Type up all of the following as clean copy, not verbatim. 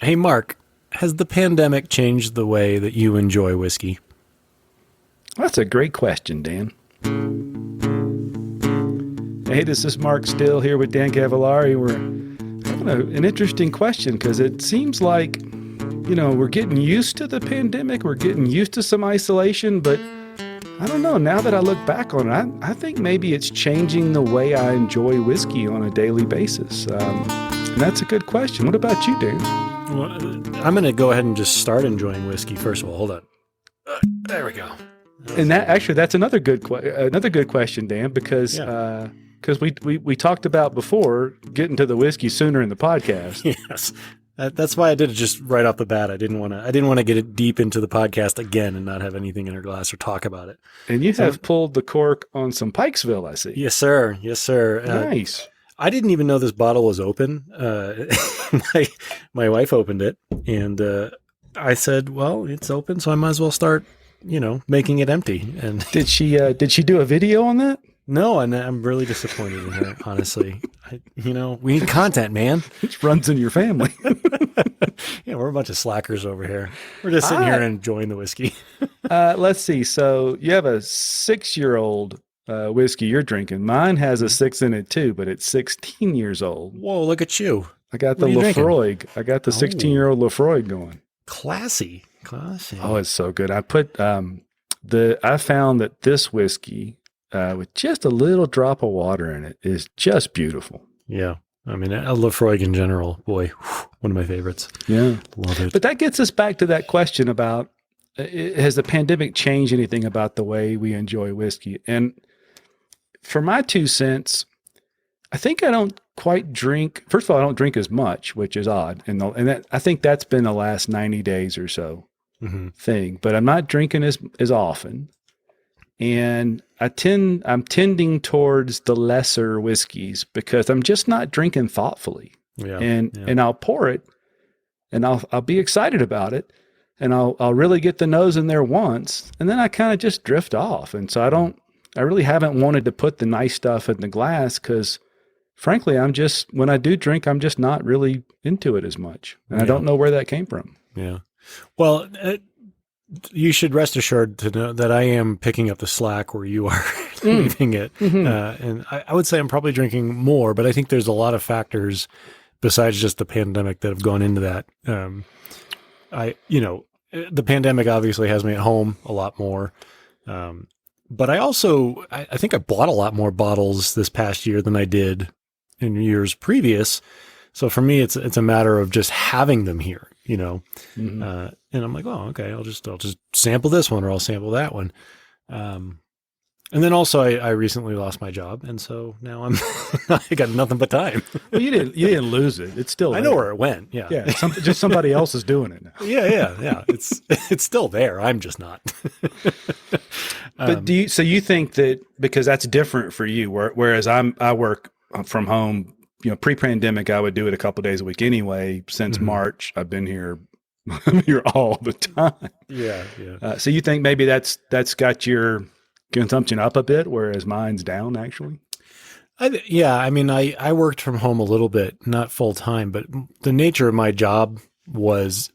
Hey, Mark, has the pandemic changed the way that you enjoy whiskey? That's a great question, Dan. Hey, this is Mark Still here with Dan Cavallari. We're having an interesting question because it seems like, we're getting used to the pandemic. We're getting used to some isolation, but I don't know. Now that I look back on it, I think maybe it's changing the way I enjoy whiskey on a daily basis. And that's a good question. What about you, Dan? Well, I'm going to go ahead and just start enjoying whiskey. First of all, hold on. There we go. And that's another good question, Dan, because we talked about before getting to the whiskey sooner in the podcast. Yes, that's why I did it just right off the bat. I didn't want to get it deep into the podcast again and not have anything in our glass or talk about it. And you have pulled the cork on some Pikesville, I see. Yes, sir. Yes, sir. Nice. I didn't even know this bottle was open. My wife opened it, and I said, "Well, it's open, so I might as well start." Making it empty. And did she do a video on that? No, and I'm really disappointed in her, honestly. We need content, man. It runs in your family. Yeah, we're a bunch of slackers over here. We're just sitting here and enjoying the whiskey. Let's see. So you have a 6-year-old whiskey you're drinking. Mine has a 6 in it too, but it's 16 years old. Whoa, look at you. I got the Lefroy. I got the 16-year-old Lefroy going. Classy. Oh, it's so good. I found that this whiskey with just a little drop of water in it is just beautiful. Yeah. I mean, Lefroy in general, boy, one of my favorites. Yeah. Love it. But that gets us back to that question about, has the pandemic changed anything about the way we enjoy whiskey? And for my 2 cents, I think I don't quite drink. First of all, I don't drink as much, which is odd. I think that's been the last 90 days or so. Thing, but I'm not drinking as often, and I'm tending towards the lesser whiskeys because I'm just not drinking thoughtfully. And I'll pour it, and I'll be excited about it, and I'll really get the nose in there once, and then I kind of just drift off. And so I really haven't wanted to put the nice stuff in the glass because, frankly, when I do drink, I'm just not really into it as much, and I don't know where that came from. Yeah. Well, you should rest assured to know that I am picking up the slack where you are leaving it. And I would say I'm probably drinking more, but I think there's a lot of factors besides just the pandemic that have gone into that. The pandemic obviously has me at home a lot more. But I think I bought a lot more bottles this past year than I did in years previous. So for me, it's a matter of just having them here, and I'm like, oh, okay, I'll just sample this one or I'll sample that one. And then also I recently lost my job. And so now I got nothing but time. Well, you didn't lose it. It's still there. I know where it went. Yeah. Yeah. Just somebody else is doing it now. Yeah. It's still there. I'm just not. But you think that because that's different for you, whereas I work from home, pre-pandemic, I would do it a couple of days a week anyway. Since March, I've been here all the time. Yeah. So you think maybe that's got your consumption up a bit, whereas mine's down actually? I worked from home a little bit, not full time, but the nature of my job was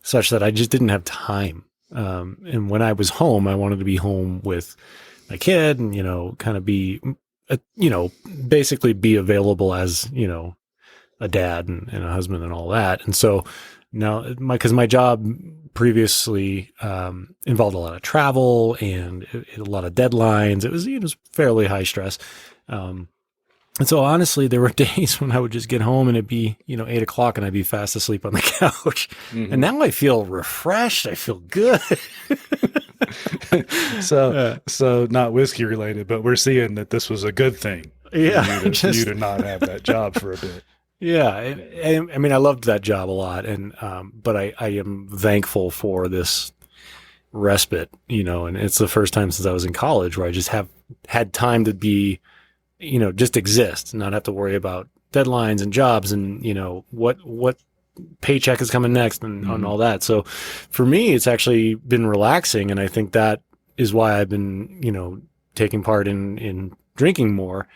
such that I just didn't have time. And when I was home, I wanted to be home with my kid and, kind of be, basically be available as, a dad and a husband and all that. And so now because my job previously, involved a lot of travel and a lot of deadlines. It was fairly high stress. And so honestly, there were days when I would just get home and it'd be, 8:00 and I'd be fast asleep on the couch. And now I feel refreshed. I feel good. So not whiskey related, but we're seeing that this was a good thing. Yeah. For you to not have that job for a bit. Yeah. I loved that job a lot. And, but I am thankful for this respite, and it's the first time since I was in college where I just had time to be, just exist, not have to worry about deadlines and jobs and, what paycheck is coming next and all that. So for me, it's actually been relaxing. And I think that is why I've been, taking part in drinking more.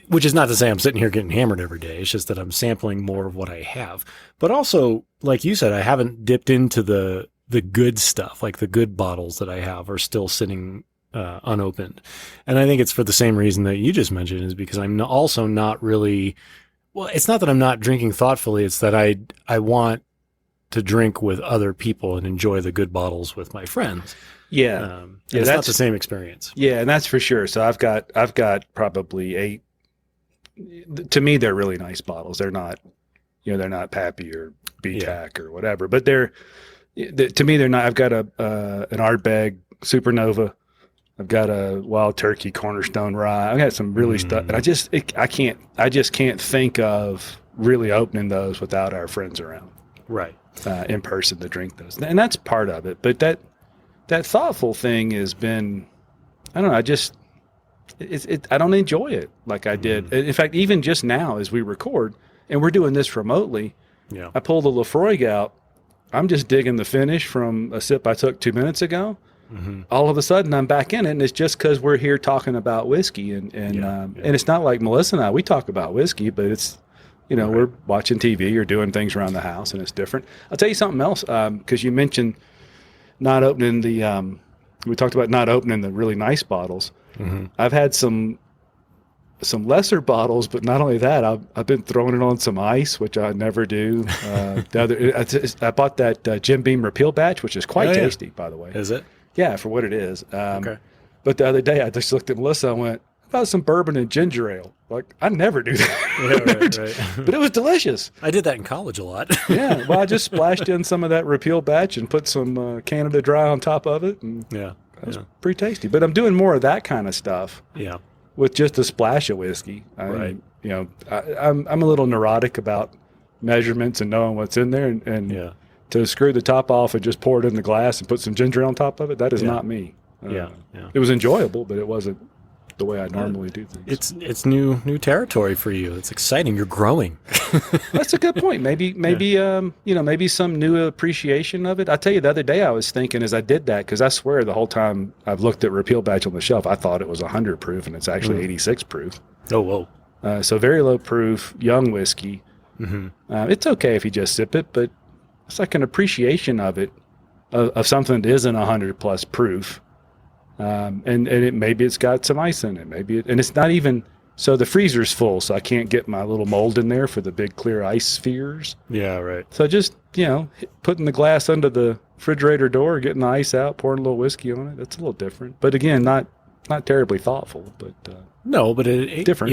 which is not to say I'm sitting here getting hammered every day. It's just that I'm sampling more of what I have. But also, like you said, I haven't dipped into the good stuff. Like the good bottles that I have are still sitting unopened. And I think it's for the same reason that you just mentioned, is because I'm also not really, well, it's not that I'm not drinking thoughtfully. It's that I want to drink with other people and enjoy the good bottles with my friends. Yeah. It's not the same experience. Yeah. And that's for sure. So I've got probably 8, to me, they're really nice bottles. They're not, they're not Pappy or BTAC or whatever, but to me, they're not. I've got an Ardbeg Supernova. I've got a Wild Turkey Cornerstone Rye. I've got some really stuff. And I just can't think of really opening those without our friends around. Right. In person to drink those. And that's part of it. But that thoughtful thing has been, I don't know, I don't enjoy it like I did. In fact, even just now as we record, and we're doing this remotely, I pull the Lefroy out. I'm just digging the finish from a sip I took 2 minutes ago. Mm-hmm. All of a sudden, I'm back in it, and it's just because we're here talking about whiskey. And it's not like Melissa and I, we talk about whiskey, but it's, we're watching TV or doing things around the house, and it's different. I'll tell you something else, because you mentioned not opening we talked about not opening the really nice bottles. Mm-hmm. I've had some lesser bottles, but not only that, I've been throwing it on some ice, which I never do. I bought that Jim Beam Repeal batch, which is quite tasty, by the way. Is it? Yeah, for what it is. Okay. But the other day, I just looked at Melissa and went, "How about some bourbon and ginger ale?" Like, I never do that. Yeah, right. But it was delicious. I did that in college a lot. Yeah, well, I just splashed in some of that Repeal batch and put some Canada Dry on top of it. And yeah. That was pretty tasty. But I'm doing more of that kind of stuff. Yeah. With just a splash of whiskey. Right. I'm a little neurotic about measurements and knowing what's in there. And to screw the top off and just pour it in the glass and put some ginger ale on top of it, that is not me. It was enjoyable, but it wasn't the way I normally do things. It's new territory for you. It's exciting. You're growing. That's a good point. Maybe some new appreciation of it. I tell you, the other day I was thinking as I did that, because I swear the whole time I've looked at Repeal batch on the shelf, I thought it was 100 proof, and it's actually 86 proof. Oh, whoa. So very low proof, young whiskey. Mm-hmm. It's okay if you just sip it, but it's like an appreciation of it, of something that isn't 100 plus proof. And maybe it's got some ice in it. And it's not even, so the freezer's full, so I can't get my little mold in there for the big clear ice spheres. Yeah, right. So just, putting the glass under the refrigerator door, getting the ice out, pouring a little whiskey on it, that's a little different. But again, not terribly thoughtful, but no, but different.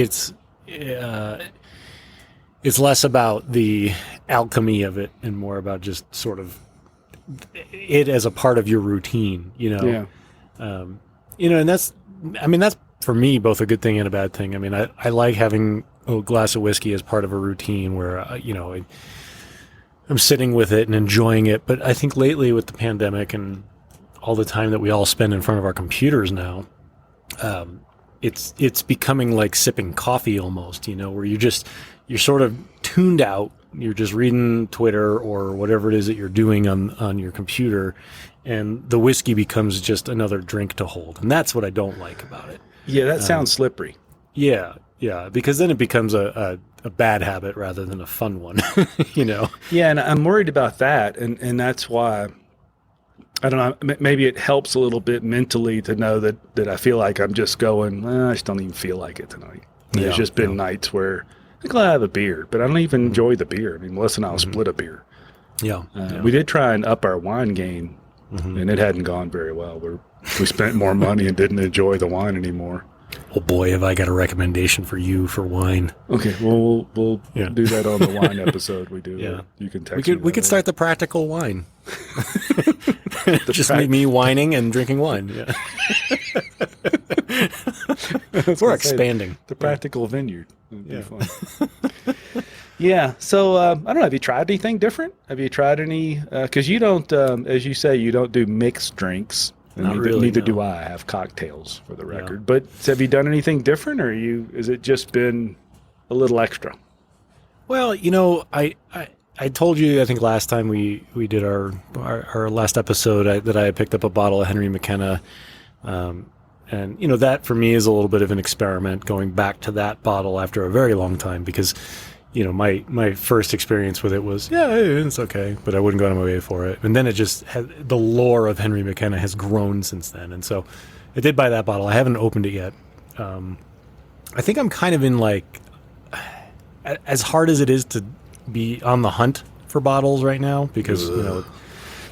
It's less about the alchemy of it and more about just sort of it as a part of your routine, Yeah. And that's for me both a good thing and a bad thing. I mean, I like having a glass of whiskey as part of a routine where, I'm sitting with it and enjoying it. But I think lately with the pandemic and all the time that we all spend in front of our computers now, it's becoming like sipping coffee almost, where you're sort of tuned out. You're just reading Twitter or whatever it is that you're doing on your computer, and the whiskey becomes just another drink to hold. And that's what I don't like about it. Yeah, that sounds slippery. Yeah, because then it becomes a bad habit rather than a fun one, Yeah, and I'm worried about that, and that's why, I don't know, maybe it helps a little bit mentally to know that I feel like I'm just going, I just don't even feel like it tonight. There's just been nights where I'll have a beer, but I don't even enjoy the beer. I mean, Melissa and I will split a beer. Yeah. We did try and up our wine game, and it hadn't gone very well. We spent more money and didn't enjoy the wine anymore. Oh boy, have I got a recommendation for you for wine. Okay, well, we'll do that on the wine episode we do. Yeah. You can text we could start the practical wine. Just me whining and drinking wine. Yeah. We're expanding. The practical vineyard. It'd be fun. Yeah. So I don't know. Have you tried anything different? Have you tried any? Because you don't, as you say, you don't do mixed drinks. Not really. Neither do I. I have cocktails for the record. Yeah. But have you done anything different, or is it just been a little extra? Well, I told you, I think last time we did our last episode that I picked up a bottle of Henry McKenna, and And, that for me is a little bit of an experiment going back to that bottle after a very long time because, my first experience with it was, yeah, it's okay, but I wouldn't go out of my way for it. And then it just had, the lore of Henry McKenna has grown since then. And so I did buy that bottle. I haven't opened it yet. I think I'm kind of in as hard as it is to be on the hunt for bottles right now because,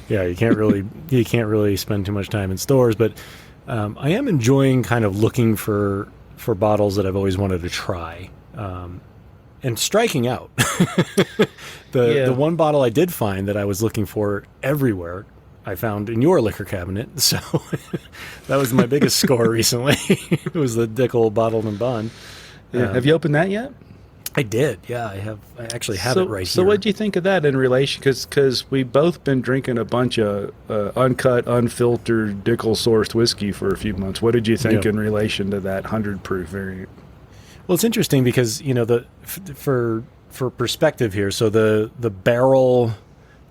you can't really spend too much time in stores, but I am enjoying kind of looking for bottles that I've always wanted to try, and striking out. The one bottle I did find that I was looking for everywhere, I found in your liquor cabinet. So that was my biggest score recently. It was the Dickel Bottled and Bond. Yeah. Have you opened that yet? I did. Yeah, I have. I actually have it right here. So what do you think of that in relation? Because we've both been drinking a bunch of uncut, unfiltered, Dickel-sourced whiskey for a few months. What did you think in relation to that 100 proof variant? Well, it's interesting because, for perspective here, so the barrel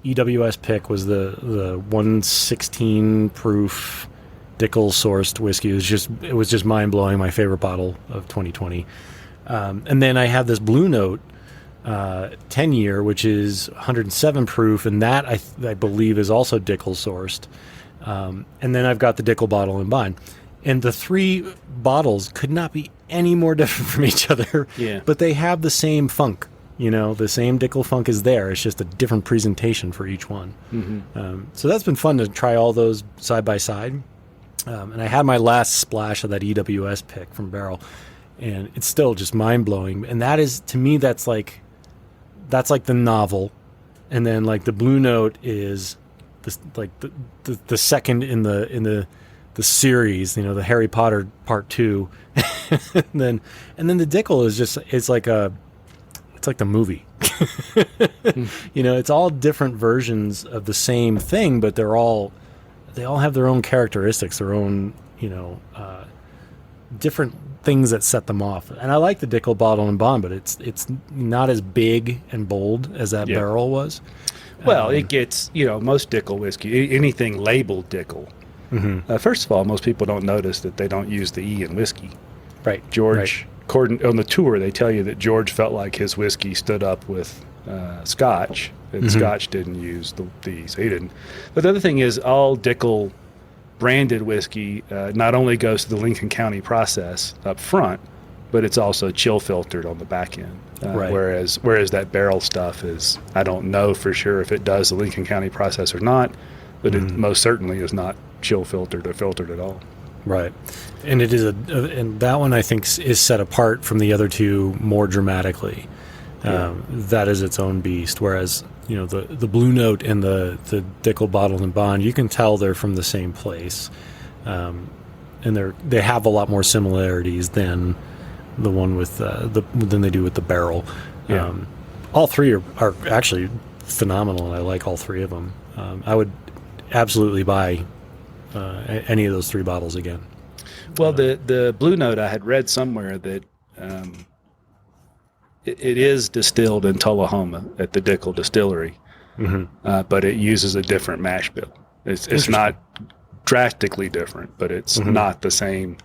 EWS pick was the 116 proof Dickel-sourced whiskey. It was just mind-blowing, my favorite bottle of 2020. And then I have this Blue Note 10-year, which is 107 proof, and that I believe is also Dickel sourced. And then I've got the Dickel Bottle and Bond. And the three bottles could not be any more different from each other. Yeah. But they have the same funk. The same Dickel funk is there. It's just a different presentation for each one. Mm-hmm. So that's been fun to try all those side by side. And I had my last splash of that EWS pick from Barrel. And it's still just mind-blowing. And that is, to me, that's like the novel. And then like the Blue Note is the second in the series, the Harry Potter Part 2. and then the Dickel is just, it's like the movie. It's all different versions of the same thing, but they all have their own characteristics, their own, different things that set them off. And I like the Dickel Bottle and Bond, but it's not as big and bold as that Barrel was. Well, it gets, most Dickel whiskey, anything labeled Dickel. Mm-hmm. First of all, most people don't notice that they don't use the E in whiskey. Right. George, on the tour, they tell you that George felt like his whiskey stood up with Scotch, and Scotch didn't use the E, so he didn't. But the other thing is, all Dickel branded whiskey not only goes to the Lincoln County process up front, but it's also chill filtered on the back end. Whereas that Barrel stuff is, I don't know for sure if it does the Lincoln County process or not, but it most certainly is not chill filtered or filtered at all. Right. And it is and that one I think is set apart from the other two more dramatically. That is its own beast. Whereas, the Blue Note and the Dickel Bottled and Bond, you can tell they're from the same place. And they have a lot more similarities than the one with than they do with the Barrel. Yeah. All three are actually phenomenal, and I like all three of them. I would absolutely buy any of those three bottles again. Well, the Blue Note, I had read somewhere that it is distilled in Tullahoma at the Dickel Distillery, but it uses a different mash bill. It's not drastically different, but it's not the same.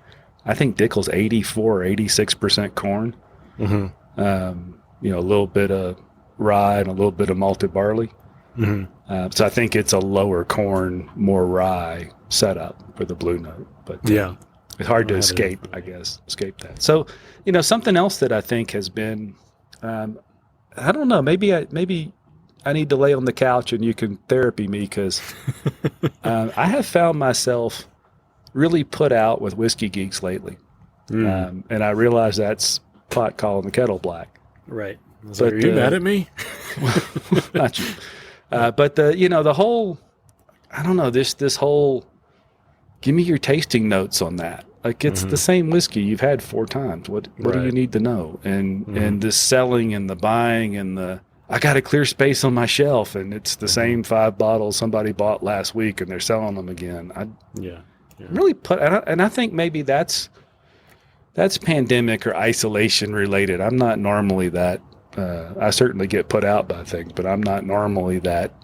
I think Dickel's 84 or 86% corn, a little bit of rye and a little bit of malted barley. So I think it's a lower corn, more rye setup for the Blue Note. But it's hard to escape that. So, something else that I think has been, I don't know, maybe I need to lay on the couch and you can therapy me, because I have found myself really put out with whiskey geeks lately. And I realize that's pot calling the kettle black. Right. But, are you mad at me? Not you. But the whole, I don't know, this whole, give me your tasting notes on that. Like, it's the same whiskey you've had 4 times. What do you need to know? And this selling and the buying and I got a clear space on my shelf, and it's the same 5 bottles somebody bought last week and they're selling them again. Really and I think maybe that's pandemic or isolation related. I'm not normally that. I certainly get put out by things, but I'm not normally that,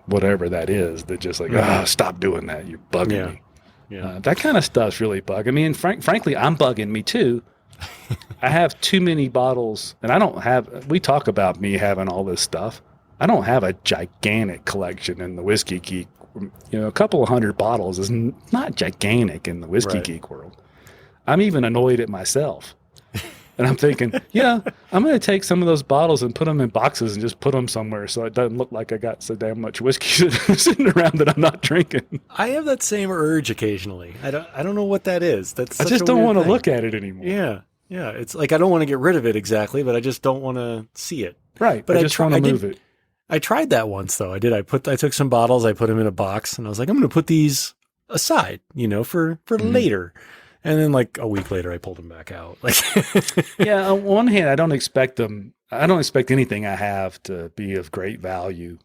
whatever that is, that just like, stop doing that. You're bugging me. Yeah. That kind of stuff's really bugging me. And frankly, I'm bugging me too. I have too many bottles, and I don't have, we talk about me having all this stuff. I don't have a gigantic collection in the Whiskey Geek. A couple of hundred bottles is not gigantic in the Whiskey Geek world. I'm even annoyed at myself. And I'm thinking, I'm going to take some of those bottles and put them in boxes and just put them somewhere so it doesn't look like I got so damn much whiskey sitting around that I'm not drinking. I have that same urge occasionally. I don't know what that is. I just don't want to look at it anymore. Yeah. Yeah. It's like I don't want to get rid of it exactly, but I just don't want to see it. Right. But I just want to move it. I tried that once though. I took some bottles, I put them in a box, and I was like, I'm going to put these aside, for later. And then like a week later, I pulled them back out. Like, yeah, on one hand, I don't expect anything I have to be of great value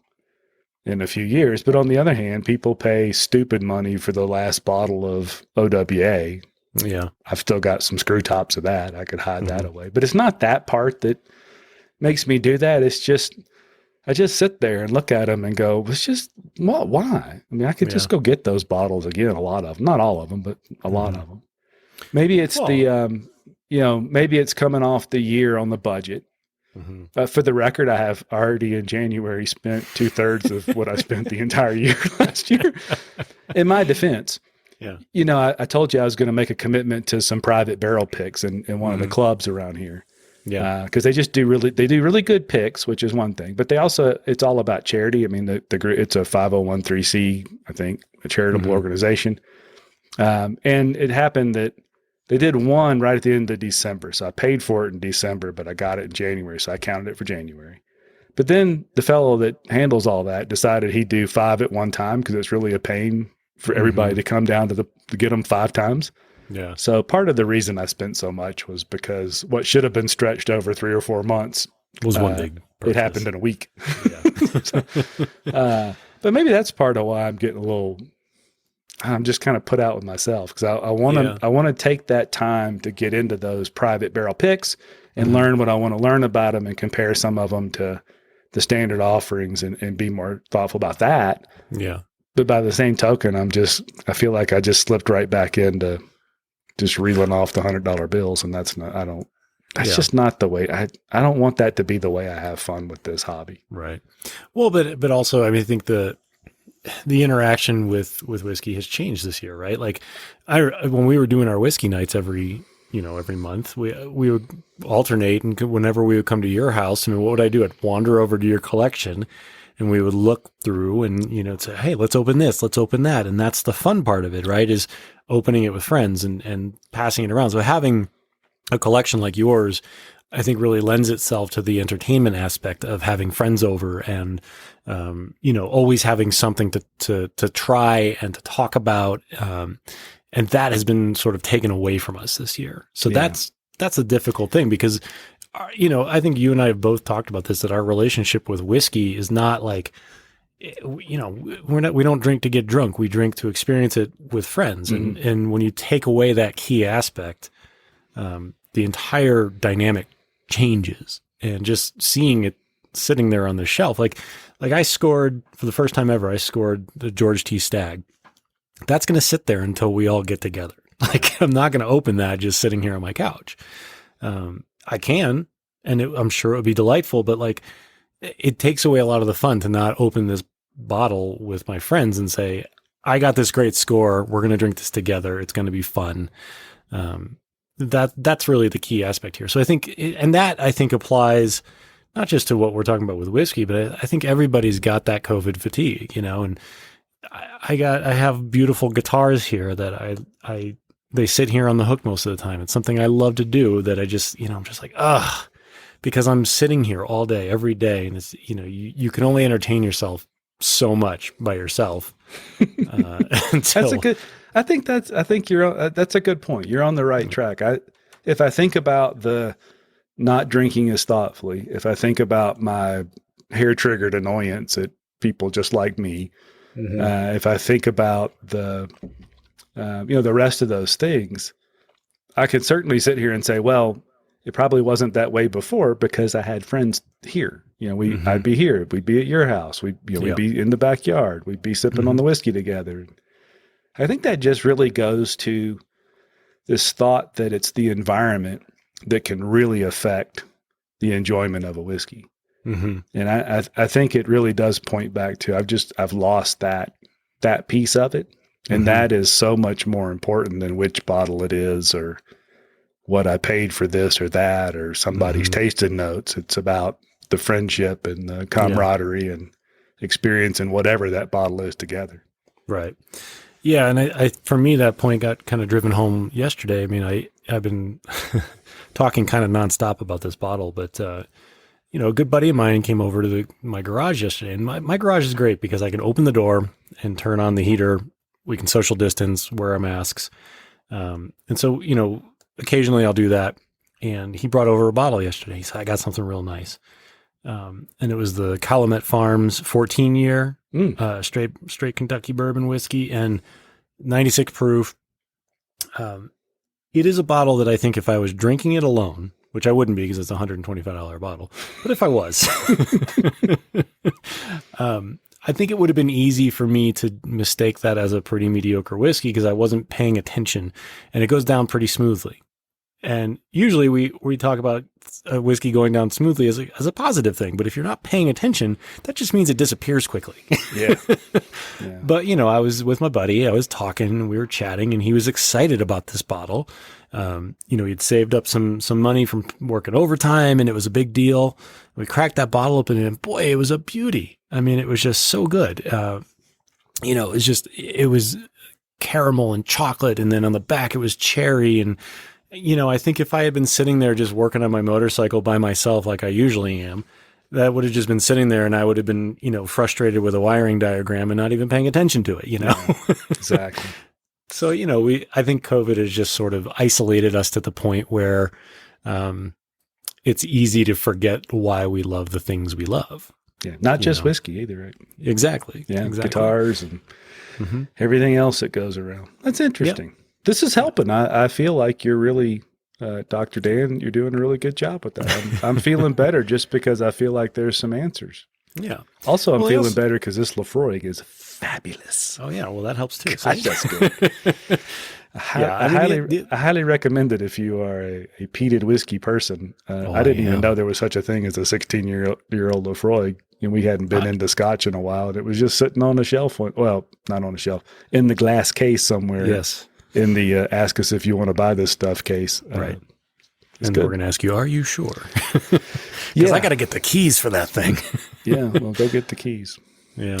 in a few years. But on the other hand, people pay stupid money for the last bottle of OWA. Yeah. I've still got some screw tops of that. I could hide that away. But it's not that part that makes me do that. It's just, I just sit there and look at them and go, it's just, why? I mean, I could just go get those bottles again, a lot of them. Not all of them, but a lot of them. Maybe it's maybe it's coming off the year on the budget. For the record, I have already in January spent 2/3 of what I spent the entire year last year. In my defense, I told you I was going to make a commitment to some private barrel picks in one of the clubs around here. Yeah, because they do really good picks, which is one thing. But it's all about charity. I mean, it's a 501(c), I think, a charitable organization. And it happened that they did one right at the end of December. So I paid for it in December, but I got it in January. So I counted it for January. But then the fellow that handles all that decided he'd do 5 at one time because it's really a pain for everybody to come down to get them 5 times. Yeah. So part of the reason I spent so much was because what should have been stretched over 3 or 4 months was one big purchase. It happened in a week. Yeah. But maybe that's part of why I'm just kind of put out with myself because I want to take that time to get into those private barrel picks and learn what I want to learn about them and compare some of them to the standard offerings and be more thoughtful about that. Yeah. But by the same token, I feel like I just slipped right back into just reeling off the $100 bills. And that's just not the way I don't want that to be the way I have fun with this hobby. Right. Well, but also, I mean, I think the interaction with whiskey has changed this year, right? Like when we were doing our whiskey nights every month, we would alternate, and whenever we would come to your house, I mean, what would I do? I'd wander over to your collection and we would look through and, say, hey, let's open this, let's open that. And that's the fun part of it, right? Is opening it with friends and passing it around. So having a collection like yours, I think really lends itself to the entertainment aspect of having friends over and, always having something to try and to talk about. And that has been sort of taken away from us this year. So that's a difficult thing because, I think you and I have both talked about this, that our relationship with whiskey is not like, we don't drink to get drunk. We drink to experience it with friends. And when you take away that key aspect, the entire dynamic changes, and just seeing it sitting there on the shelf, like I scored for the first time ever, I scored the George T. Stagg. That's going to sit there until we all get together. Like I'm not going to open that just sitting here on my couch. I can, and I'm sure it would be delightful, but like it takes away a lot of the fun to not open this bottle with my friends and say, I got this great score. We're going to drink this together. It's going to be fun. That's really the key aspect here. So I think, I think applies not just to what we're talking about with whiskey, but I think everybody's got that COVID fatigue, and I have beautiful guitars here that they sit here on the hook most of the time. It's something I love to do that I just, I'm just like, because I'm sitting here all day, every day. And it's, you can only entertain yourself so much by yourself. That's a good point. You're on the right track. If I think about the not drinking as thoughtfully, if I think about my hair triggered annoyance at people just like me, if I think about the rest of those things, I could certainly sit here and say, well, it probably wasn't that way before because I had friends here. I'd be here. We'd be at your house. We'd be in the backyard. We'd be sipping on the whiskey together. I think that just really goes to this thought that it's the environment that can really affect the enjoyment of a whiskey. Mm-hmm. And I think it really does point back to, I've lost that piece of it. And that is so much more important than which bottle it is or what I paid for this or that or somebody's tasting notes. It's about the friendship and the camaraderie and experience and whatever that bottle is together. Right. Yeah. And I for me, that point got kind of driven home yesterday. I mean, I've been talking kind of nonstop about this bottle, but, you know, a good buddy of mine came over to my garage yesterday, and my garage is great because I can open the door and turn on the heater. We can social distance, wear our masks. And so, you know, occasionally I'll do that. And he brought over a bottle yesterday. He said, I got something real nice. And it was the Calumet Farms 14-year straight Kentucky bourbon whiskey and 96 proof. It is a bottle that I think if I was drinking it alone, which I wouldn't be because it's a $125 bottle, but if I was, I think it would have been easy for me to mistake that as a pretty mediocre whiskey because I wasn't paying attention, and it goes down pretty smoothly. And usually we talk about a whiskey going down smoothly as a positive thing, but if you're not paying attention, that just means it disappears quickly. Yeah. But, you know, I was with my buddy, I was talking, we were chatting, and he was excited about this bottle. You know, he'd saved up some money from working overtime, and it was a big deal. We cracked that bottle open, and boy, it was a beauty. I mean, it was just so good. You know, it was caramel and chocolate, and then on the back it was cherry. And, you know, I think if I had been sitting there just working on my motorcycle by myself like I usually am, that would have just been sitting there, and I would have been, you know, frustrated with a wiring diagram and not even paying attention to it, you know? Yeah, exactly. So, you know, I think COVID has just sort of isolated us to the point where it's easy to forget why we love the things we love. Yeah, not just whiskey either, right? Exactly. Yeah, exactly. Guitars and everything else that goes around. That's interesting. Yep. This is helping. I feel like you're really, Dr. Dan, you're doing a really good job with that. I'm feeling better just because I feel like there's some answers. Yeah. Also, I'm feeling better because this Lafroig is fabulous. Oh, yeah. Well, that helps too. Gosh, that's good. I highly recommend it if you are a peated whiskey person. I didn't even know there was such a thing as a 16-year-old Lafroig. And we hadn't been into Scotch in a while. And it was just sitting on a shelf. Well, not on a shelf, in the glass case somewhere. Yes. In the ask us if you want to buy this stuff case. Right. And we're going to ask you, are you sure? Because I got to get the keys for that thing. Yeah. Well, go get the keys. Yeah.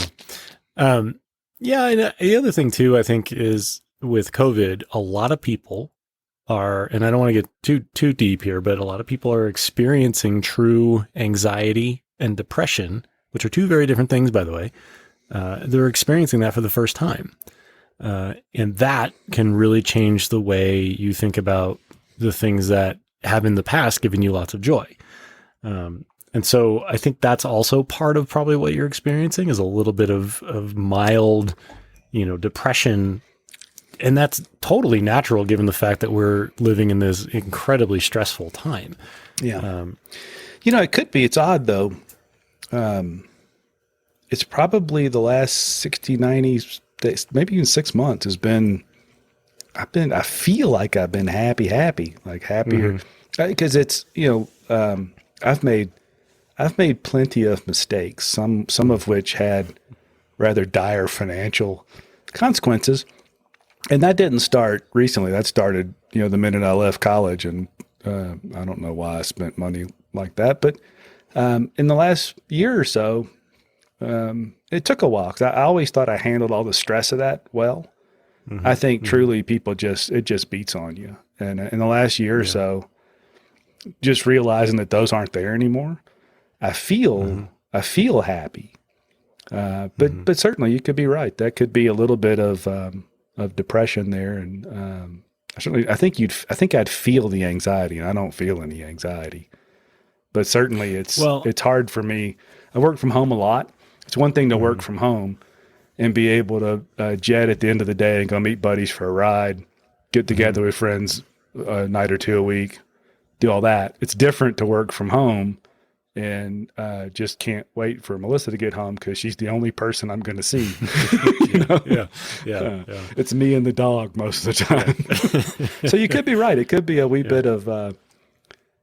Yeah. And the other thing too, I think, is with COVID, a lot of people are, and I don't want to get too deep here, but a lot of people are experiencing true anxiety and depression, which are two very different things, by the way. They're experiencing that for the first time. And that can really change the way you think about the things that have in the past given you lots of joy. And so I think that's also part of probably what you're experiencing is a little bit of mild, you know, depression. And that's totally natural given the fact that we're living in this incredibly stressful time. Yeah. You know, it could be. It's odd, though. It's probably the last 60, 90 days, maybe even 6 months I feel like I've been happy, like happier. Because it's, you know, I've made plenty of mistakes, some of which had rather dire financial consequences. And that didn't start recently. That started, you know, the minute I left college. And I don't know why I spent money like that. But in the last year or so, it took a while. 'Cause I always thought I handled all the stress of that well. I think truly people it just beats on you. And in the last year or so, just realizing that those aren't there anymore, I feel happy. But certainly you could be right. That could be a little bit of depression there. And I think I'd feel the anxiety, and I don't feel any anxiety. But certainly it's hard for me. I work from home a lot. It's one thing to work from home and be able to jet at the end of the day and go meet buddies for a ride, get together with friends a night or two a week, do all that. It's different to work from home and just can't wait for Melissa to get home because she's the only person I'm going to see. You know? Yeah. It's me and the dog most of the time. So you could be right. It could be a wee bit of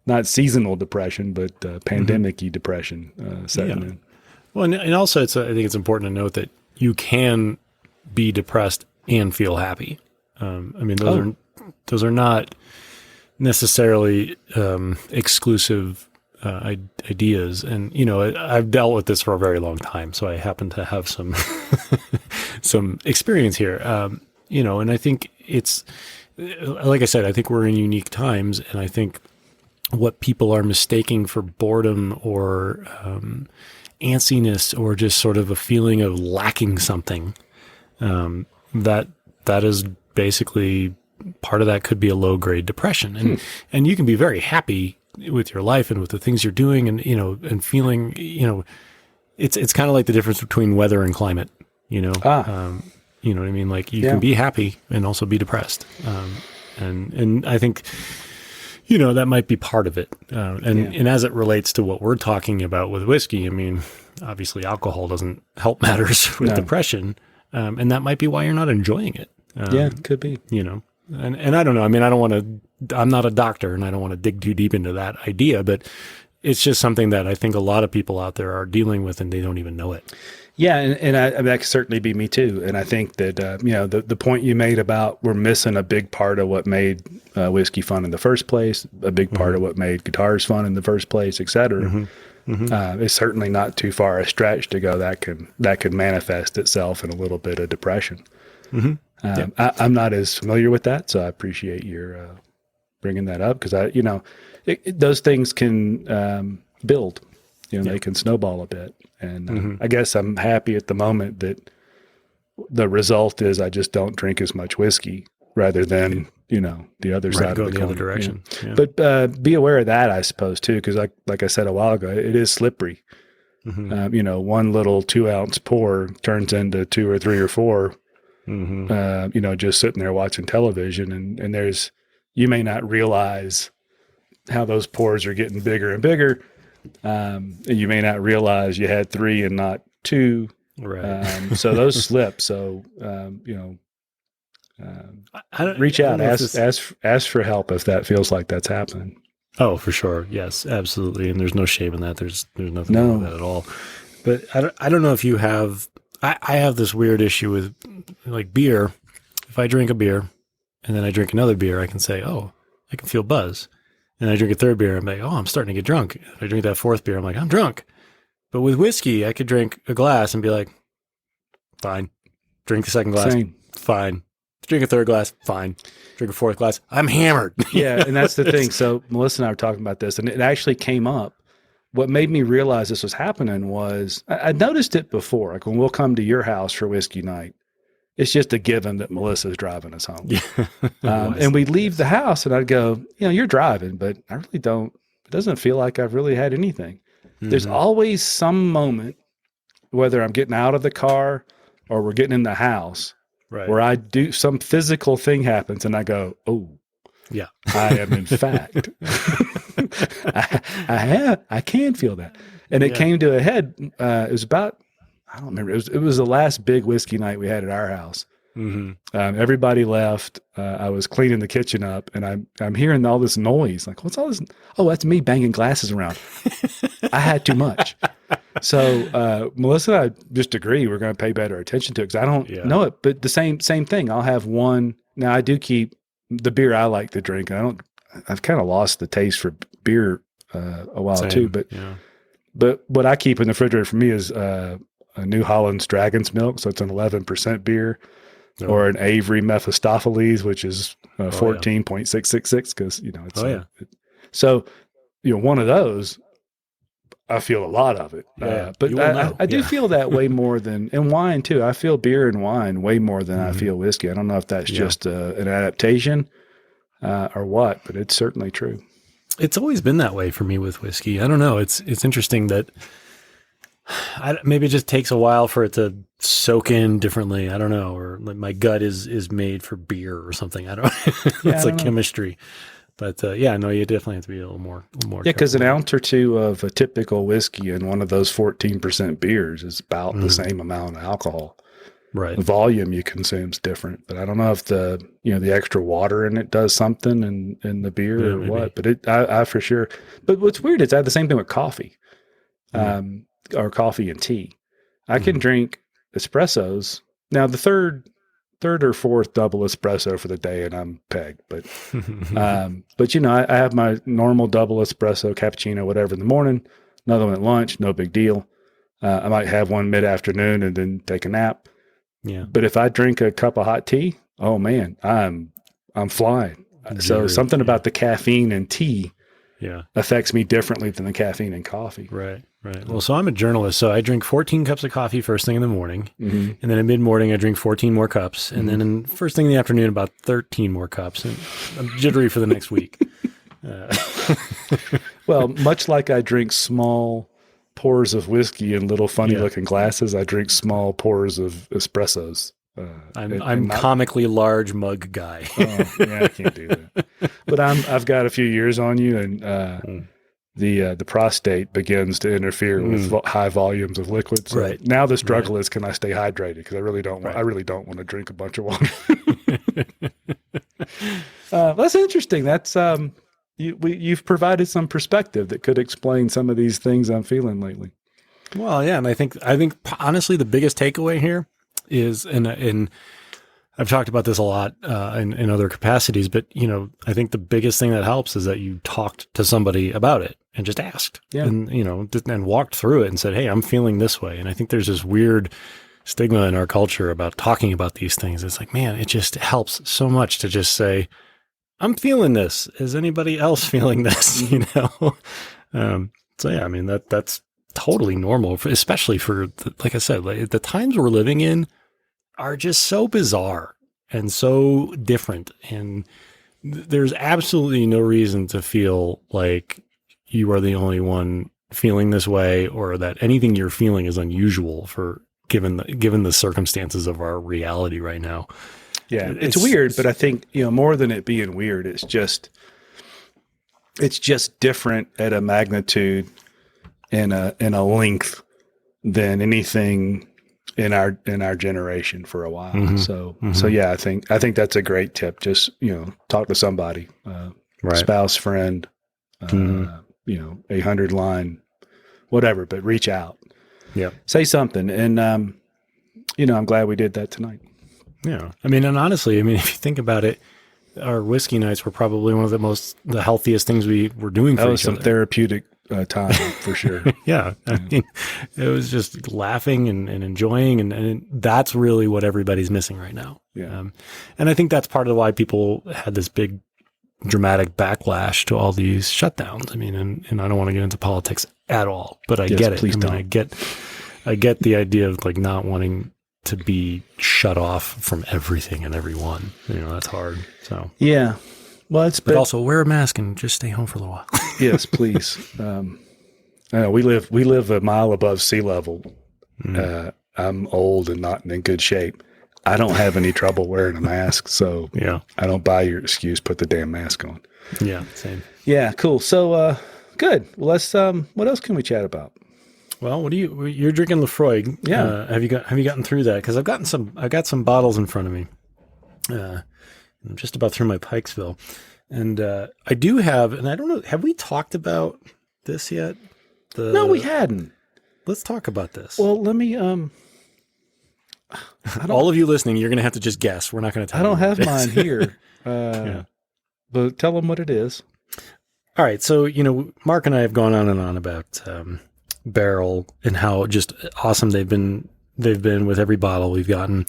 not seasonal depression, but pandemic-y depression setting in. Well, and also, I think it's important to note that you can be depressed and feel happy. I mean, those are not necessarily exclusive ideas. And, you know, I've dealt with this for a very long time, so I happen to have some some experience here. You know, and I think it's, like I said, I think we're in unique times, and I think what people are mistaking for boredom or antsiness or just sort of a feeling of lacking something, that is basically part of that could be a low grade depression. And you can be very happy with your life and with the things you're doing, and, you know, and feeling, you know, it's kind of like the difference between weather and climate, you know. You know what I mean? Like you can be happy and also be depressed. And I think, you know, that might be part of it. And as it relates to what we're talking about with whiskey, I mean, obviously alcohol doesn't help matters with depression. And that might be why you're not enjoying it. Could be. You know, and I don't know. I mean, I'm not a doctor, and I don't want to dig too deep into that idea, but it's just something that I think a lot of people out there are dealing with, and they don't even know it. Yeah, and I mean, that could certainly be me too. And I think that, you know, the point you made about we're missing a big part of what made whiskey fun in the first place, a big part of what made guitars fun in the first place, et cetera. It's certainly not too far a stretch to go that could manifest itself in a little bit of depression. I'm not as familiar with that, so I appreciate your bringing that up, because you know, those things can build. You know, they can snowball a bit. And I guess I'm happy at the moment that the result is I just don't drink as much whiskey rather than, you know, the other side of the other direction. Yeah. But be aware of that, I suppose, too, because like I said a while ago, it is slippery. You know, one little 2-ounce pour turns into 2 or 3 or 4, you know, just sitting there watching television. And you may not realize how those pours are getting bigger and bigger. And you may not realize you had 3 and not 2. Right. So those slip. So, you know, reach out, ask for help if that feels like that's happening. Oh, for sure. Yes, absolutely. And there's no shame in that. There's nothing wrong with that at all. But I don't know if you have, I have this weird issue with like beer. If I drink a beer and then I drink another beer, I can say, oh, I can feel buzz. And I drink a third beer, I'm like, oh, I'm starting to get drunk. If I drink that fourth beer, I'm like, I'm drunk. But with whiskey, I could drink a glass and be like, fine. Drink the second glass, fine. Drink a third glass, fine. Drink a fourth glass, I'm hammered. Yeah, and that's the thing. So Melissa and I were talking about this, and it actually came up. What made me realize this was happening was I noticed it before. Like when we'll come to your house for whiskey night, it's just a given that Melissa's driving us home. Yeah. And we'd leave the house and I'd go, you know, you're driving, but I really don't, it doesn't feel like I've really had anything. There's always some moment, whether I'm getting out of the car or we're getting in the house, where I do some physical thing happens and I go, oh, yeah, I am in fact, I can feel that. And it came to a head. It was about, I don't remember. It was the last big whiskey night we had at our house. Everybody left. I was cleaning the kitchen up, and I'm hearing all this noise. Like, what's all this? Oh, that's me banging glasses around. I had too much. So Melissa and I just agree we're going to pay better attention to it, because I don't know it. But the same thing. I'll have one. Now I do keep the beer I like to drink. I've kind of lost the taste for beer a while too. But what I keep in the refrigerator for me is a New Holland's Dragon's Milk, so it's an 11% beer, or an Avery Mephistopheles, which is 14.666, because you know it's so you know, one of those. I feel a lot of it, but I do feel that way more than, and wine too. I feel beer and wine way more than I feel whiskey. I don't know if that's just an adaptation or what, but it's certainly true. It's always been that way for me with whiskey. I don't know. It's interesting that maybe it just takes a while for it to soak in differently. I don't know, or like my gut is made for beer or something. I don't. It's like chemistry. But yeah, no, you definitely have to be a little more. Yeah, because an careful. ounce or two of a typical whiskey in one of those 14% beers is about the Mhm. same amount of alcohol. Right. The volume you consume is different, but I don't know if the extra water in it does something in the beer Yeah, or maybe. what. But I for sure. But what's weird is I have the same thing with coffee, Mm. or coffee and tea. I can Mhm. drink espressos. Now the third or fourth double espresso for the day, and I'm pegged. But I have my normal double espresso, cappuccino, whatever in the morning. Another one at lunch, no big deal. I might have one mid afternoon and then take a nap. Yeah. But if I drink a cup of hot tea, oh man, I'm flying. So Jittery. something Yeah. about the caffeine in tea Yeah. affects me differently than the caffeine in coffee. Right. Right. Well, so I'm a journalist, so I drink 14 cups of coffee first thing in the morning, Mm-hmm. and then at mid morning I drink 14 more cups, and then in first thing in the afternoon about 13 more cups, and I'm jittery for the next week. Well, much like I drink small pours of whiskey in little funny Yeah. looking glasses, I drink small pours of espressos. I'm comically large mug guy. Oh, yeah, I can't do that. But I've got a few years on you, and the prostate begins to interfere with high volumes of liquid. So Right. now the struggle is, can I stay hydrated? Because I really don't want. Right. I really don't want to drink a bunch of water. That's interesting. That's you've provided some perspective that could explain some of these things I'm feeling lately. Well, yeah, and I think honestly the biggest takeaway here is, and I've talked about this a lot in other capacities, but I think the biggest thing that helps is that you talked to somebody about it and just asked, Yeah. and and walked through it and said, "Hey, I'm feeling this way." And I think there's this weird stigma in our culture about talking about these things. It's like, man, it just helps so much to just say, "I'm feeling this. Is anybody else feeling this?" So yeah, I mean that's totally normal, especially for like I said, the times we're living in are just so bizarre and so different. And there's absolutely no reason to feel like you are the only one feeling this way, or that anything you're feeling is unusual given the circumstances of our reality right now. Yeah, it's weird, but I think more than it being weird, it's just different at a magnitude and a length than anything in our generation for a while. Mhm. So yeah, I think that's a great tip. Just talk to somebody, Right. spouse, friend, 800 line, whatever. But reach out, Yeah. say something, and I'm glad we did that tonight. Yeah. I mean, and honestly, if you think about it, our whiskey nights were probably one of the healthiest things we were doing for That was each some other. therapeutic time for sure. Yeah. I mean, it was just laughing and enjoying. And that's really what everybody's missing right now. Yeah. And I think that's part of why people had this big dramatic backlash to all these shutdowns. I mean, and I don't want to get into politics at all, but I get it. Please don't. I get the idea of like not wanting to be shut off from everything and everyone. That's hard. So Yeah. Well, but also wear a mask and just stay home for a little while. Yes, please. I know we live a mile above sea level. I'm old and not in good shape. I don't have any trouble wearing a mask, so Yeah. I don't buy your excuse. Put the damn mask on. Yeah. Same. Yeah, cool. So good. Well, let's. What else can we chat about? Well, you're drinking Lefroy. Yeah. Have you gotten through that? Because I've got some bottles in front of me. I'm just about through my Pikesville, and I do have, and I don't know, have we talked about this yet? No, we hadn't. Let's talk about this. Well, let me. All of you listening, you're going to have to just guess. We're not going to tell I don't you have what it is. mine here. Yeah. But tell them what it is. All right. So, Mark and I have gone on and on about Barrel and how just awesome they've been with every bottle we've gotten.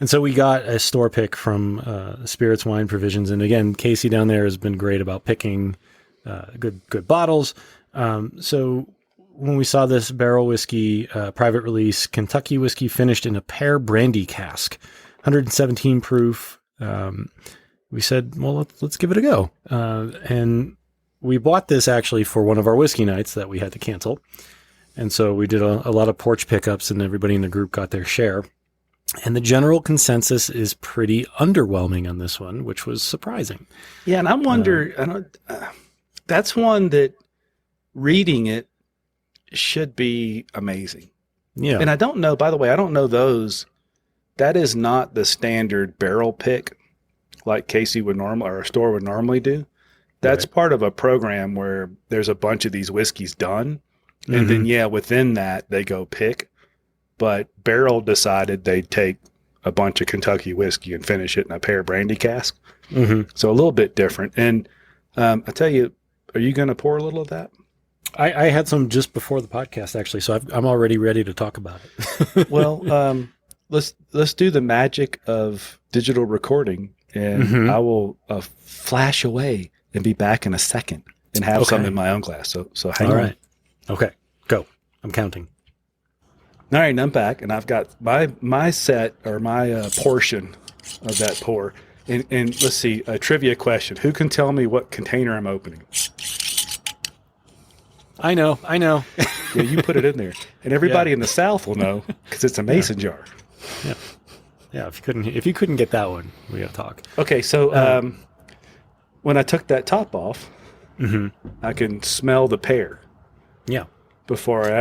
And so we got a store pick from Spirits Wine Provisions. And again, Casey down there has been great about picking good bottles. So when we saw this Barrel whiskey, private release, Kentucky whiskey finished in a pear brandy cask, 117 proof, we said, well, let's give it a go. And we bought this actually for one of our whiskey nights that we had to cancel. And so we did a lot of porch pickups, and everybody in the group got their share. And the general consensus is pretty underwhelming on this one, which was surprising. Yeah, and that's one that reading it should be amazing. Yeah. And I don't know, by the way, I don't know those. That is not the standard barrel pick like Casey would normally, or a store would normally do. That's part of a program where there's a bunch of these whiskeys done. And then, within that, they go pick. But Barrel decided they'd take a bunch of Kentucky whiskey and finish it in a pear brandy cask. So a little bit different. And I tell you, are you going to pour a little of that? I had some just before the podcast, actually, so I'm already ready to talk about it. Well, let's do the magic of digital recording, and I will flash away and be back in a second and have some in my own glass. So hang on. All right. Okay, go. I'm counting. All right, and I'm back, and I've got my set or my portion of that pour. And let's see, a trivia question. Who can tell me what container I'm opening? I know. Yeah, you put it in there. And everybody in the South will know because it's a mason jar. Yeah. Yeah, if you couldn't get that one, we got to talk. Okay, so when I took that top off, I can smell the pear. Yeah. Before I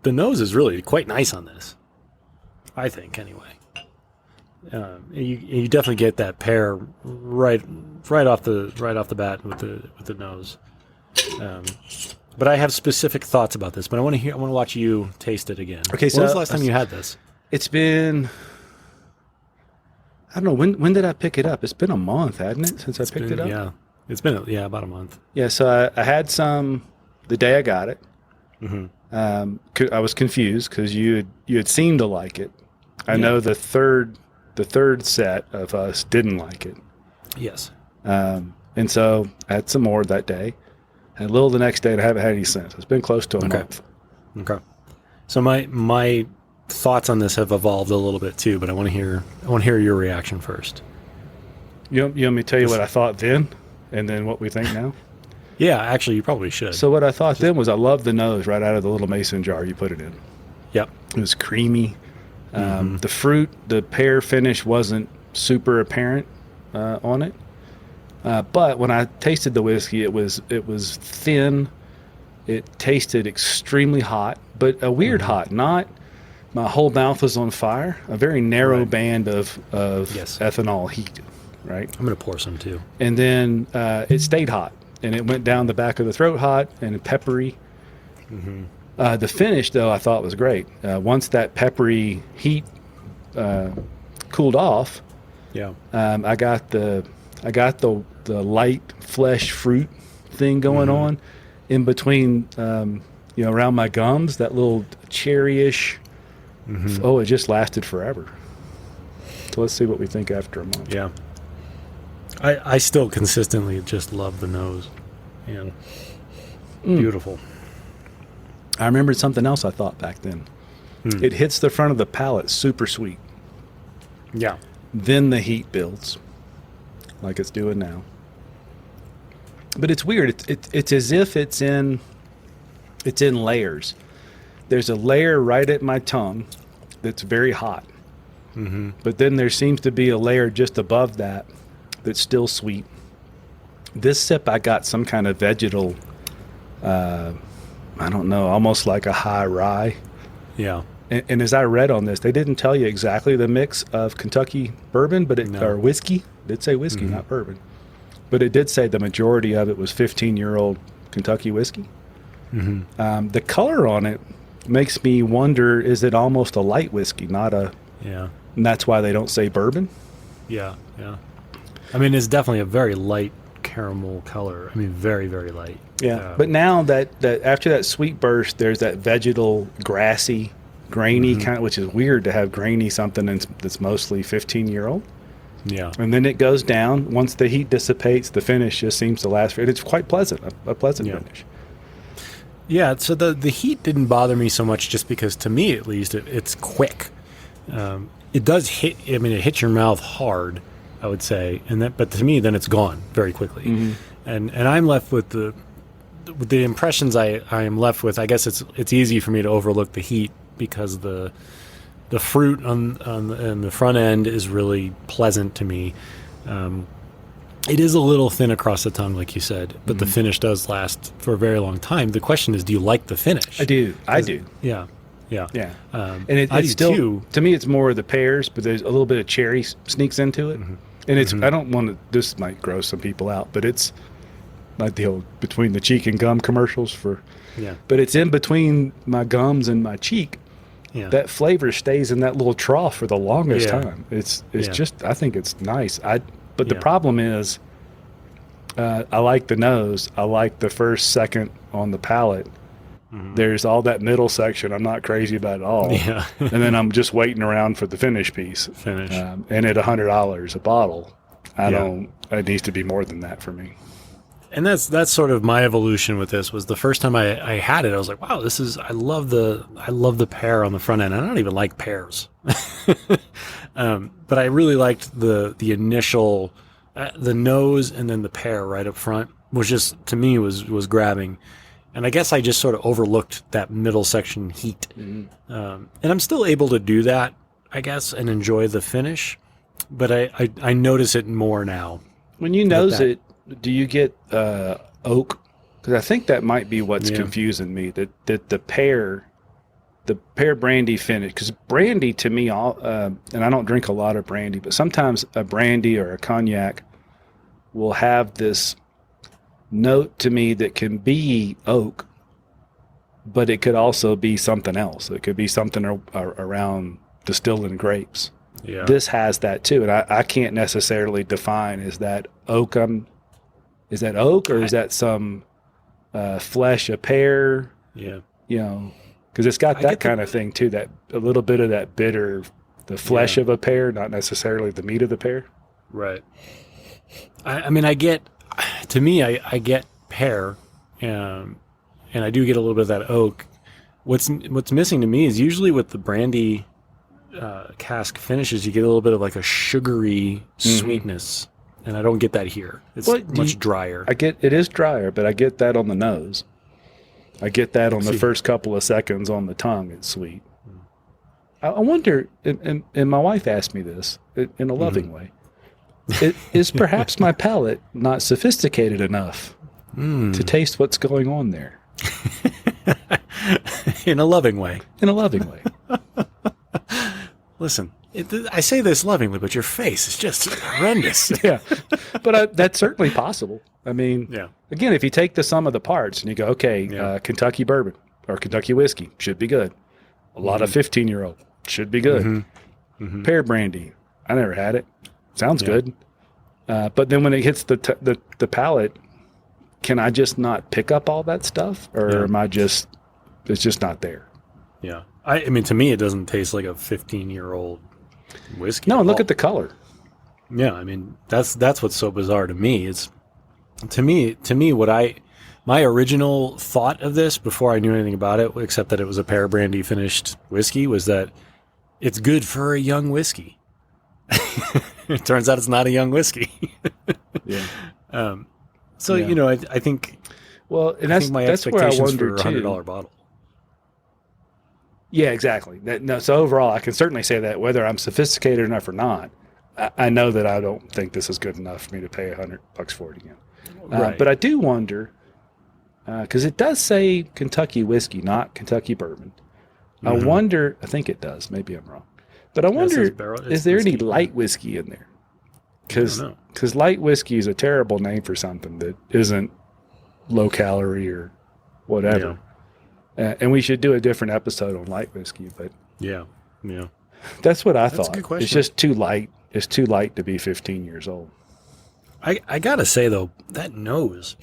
The nose is really quite nice on this, I think, anyway. You definitely get that pear right off the bat with the nose. But I have specific thoughts about this. But I want to watch you taste it again. Okay, when was the last time you had this? It's been, I don't know, when did I pick it up? It's been a month, hasn't it, since I picked it up? Yeah, it's been about a month. Yeah, so I had some the day I got it. I was confused because you had seemed to like it. I know the third set of us didn't like it. Yes. And so I had some more that day, and a little the next day, and I haven't had any since. It's been close to a month. Okay. So my thoughts on this have evolved a little bit too, but I want to hear your reaction first. You want me to tell you what I thought then, and then what we think now? Yeah, actually, you probably should. So what I thought then was I loved the nose right out of the little mason jar you put it in. Yep. It was creamy. The fruit, the pear finish wasn't super apparent on it. But when I tasted the whiskey, it was thin. It tasted extremely hot, but a weird hot. Not my whole mouth was on fire. A very narrow band of ethanol heat. Right. I'm going to pour some too. And then it stayed hot. And it went down the back of the throat hot and peppery. The finish, though, I thought was great. Once that peppery heat cooled off, I got the light flesh fruit thing going on in between, around my gums. That little cherryish. Oh, it just lasted forever. So let's see what we think after a month. Yeah. I still consistently just love the nose. And beautiful. I remembered something else I thought back then. It hits the front of the palate super sweet. Yeah. Then the heat builds like it's doing now. But it's weird. It's as if it's in layers. There's a layer right at my tongue that's very hot. But then there seems to be a layer just above that that's still sweet. This sip, I got some kind of vegetal, I don't know, almost like a high rye. Yeah. And as I read on this, they didn't tell you exactly the mix of Kentucky bourbon, or whiskey. It did say whiskey, not bourbon. But it did say the majority of it was 15-year-old Kentucky whiskey. The color on it makes me wonder, is it almost a light whiskey, not a... Yeah. And that's why they don't say bourbon? Yeah. I mean, it's definitely a very light caramel color. I mean, very, very light. Yeah. But now that after that sweet burst, there's that vegetal, grassy, grainy kind of, which is weird to have grainy something that's mostly 15-year-old. Yeah. And then it goes down. Once the heat dissipates, the finish just seems to last. It's quite pleasant, a pleasant finish. Yeah. So the heat didn't bother me so much, just because, to me at least, it's quick. It does hit. I mean, it hits your mouth hard, I would say, but to me, then it's gone very quickly, and I'm left with the impressions I am left with. I guess it's easy for me to overlook the heat because the the fruit on the front end is really pleasant to me. It is a little thin across the tongue, like you said, but the finish does last for a very long time. The question is, do you like the finish? I do. I do. Yeah. Yeah. Yeah. And It's still, too. To me, it's more of the pears, but there's a little bit of cherry sneaks into it. Mm-hmm. And it's, I don't want to, this might gross some people out, but it's like the old between the cheek and gum commercials but it's in between my gums and my cheek. Yeah. That flavor stays in that little trough for the longest time. It's just, I think it's nice. But the problem is, I like the nose. I like the first, second on the palate. Mm-hmm. There's all that middle section I'm not crazy about at all. Yeah. And then I'm just waiting around for the finish piece. And at $100 a bottle, it needs to be more than that for me. And that's sort of my evolution with this. Was the first time I had it, I was like, wow, I love the pear on the front end. I don't even like pears. But I really liked the initial, the nose and then the pear right up front, which just, to me, was grabbing. And I guess I just sort of overlooked that middle section heat. Mm-hmm. And I'm still able to do that, I guess, and enjoy the finish. But I notice it more now. When you nose it, do you get oak? Because I think that might be what's confusing me, that the pear brandy finish. Because brandy, to me, and I don't drink a lot of brandy, but sometimes a brandy or a cognac will have this note to me that can be oak, but it could also be something else. It could be something around distilling grapes. Yeah. This has that too, and I can't necessarily define, is that oak? Is that oak, or is that some flesh, a pear? Yeah, because it's got that kind of thing too. That a little bit of that bitter, the flesh of a pear, not necessarily the meat of the pear. Right. I mean, I get pear, and I do get a little bit of that oak. What's missing to me is usually with the brandy cask finishes, you get a little bit of like a sugary sweetness, and I don't get that here. It's much drier. It is drier, but I get that on the nose. I get that on the first couple of seconds on the tongue. It's sweet. I wonder, and my wife asked me this in a loving way. Is perhaps my palate not sophisticated enough to taste what's going on there? In a loving way. In a loving way. Listen, I say this lovingly, but your face is just horrendous. Yeah, but that's certainly possible. I mean, again, if you take the sum of the parts and you go, okay, Kentucky bourbon or Kentucky whiskey should be good. A lot of 15-year-old should be good. Pear brandy, I never had it. Sounds good. But then when it hits the palate, can I just not pick up all that stuff? Or am I it's just not there? Yeah. I mean, to me, it doesn't taste like a 15-year-old whiskey. No, look at the color. Yeah. I mean, that's what's so bizarre to me. It's to me, my original thought of this before I knew anything about it, except that it was a pear brandy finished whiskey, was that it's good for a young whiskey. It turns out it's not a young whiskey. Yeah. I think. Well, and that's my that's where I expectations wonder for a too. $100 bottle. Yeah, exactly. So overall, I can certainly say that whether I'm sophisticated enough or not, I know that I don't think this is good enough for me to pay $100 for it again. Right. But I do wonder, because it does say Kentucky whiskey, not Kentucky bourbon. I wonder. I think it does. Maybe I'm wrong. But I wonder, is there any light whiskey in there? Because light whiskey is a terrible name for something that isn't low calorie or whatever. Yeah. And we should do a different episode on light whiskey. But that's what I thought. A good question. It's just too light. It's too light to be 15 years old. I gotta say though, that nose,